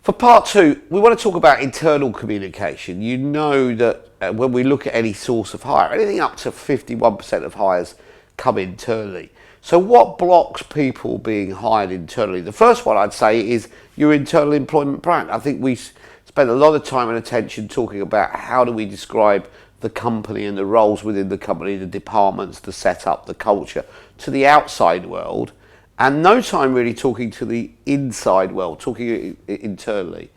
For part two, we want to talk about internal communication. You know that when we look at any source of hire, anything up to 51% of hires come internally. So what blocks people being hired internally? The first one I'd say is your internal employment brand. I think we spend a lot of time and attention talking about how do we describe the company and the roles within the company, the departments, the setup, the culture, to the outside world, and no time really talking to the inside world, talking internally.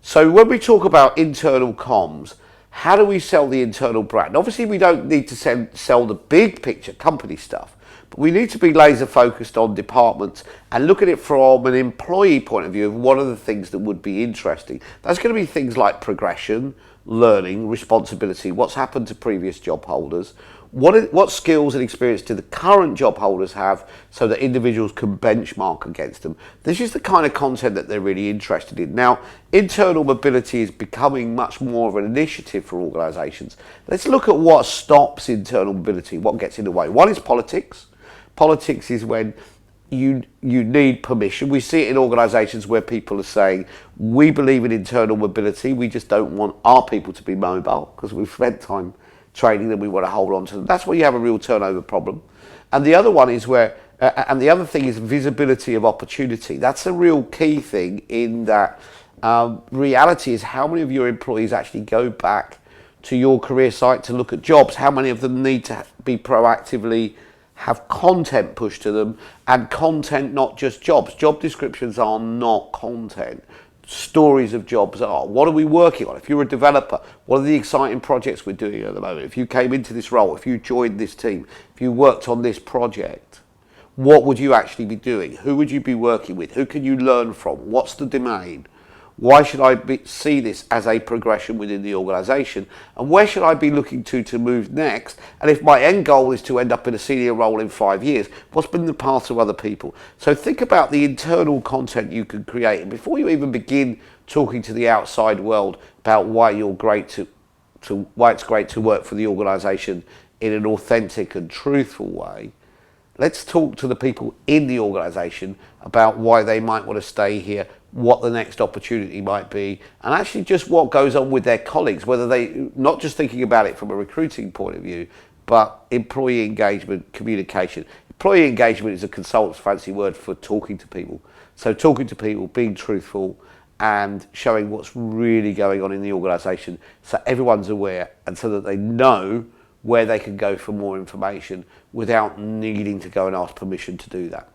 So when we talk about internal comms, how do we sell the internal brand? Obviously, we don't need to sell the big picture company stuff, but we need to be laser focused on departments and look at it from an employee point of view of what are the things that would be interesting. That's going to be things like progression, learning, responsibility, what's happened to previous job holders, what skills and experience do the current job holders have so that individuals can benchmark against them. This is the kind of content that they're really interested in. Now, internal mobility is becoming much more of an initiative for organisations. Let's look at what stops internal mobility, what gets in the way. One is politics. Politics is when you need permission. We see it in organisations where people are saying, we believe in internal mobility, we just don't want our people to be mobile because we've spent time training them, we want to hold on to them. That's where you have a real turnover problem. And the other one is where, and the other thing is visibility of opportunity. That's a real key thing in that reality is how many of your employees actually go back to your career site to look at jobs, how many of them need to be proactively have content pushed to them, and content, not just jobs. Job descriptions are not content. Stories of jobs are. What are we working on? If you're a developer, what are the exciting projects we're doing at the moment? If you came into this role, if you joined this team, if you worked on this project, what would you actually be doing? Who would you be working with? Who can you learn from? What's the domain? Why should I see this as a progression within the organisation? And where should I be looking to move next? And if my end goal is to end up in a senior role in 5 years, what's been the path of other people? So think about the internal content you can create. And before you even begin talking to the outside world about why you're great why it's great to work for the organisation in an authentic and truthful way, let's talk to the people in the organisation about why they might want to stay here, what the next opportunity might be, and actually just what goes on with their colleagues, whether they, not just thinking about it from a recruiting point of view, but employee engagement, communication. Employee engagement is a consultant's fancy word for talking to people. So talking to people, being truthful, and showing what's really going on in the organisation so everyone's aware and so that they know where they can go for more information without needing to go and ask permission to do that.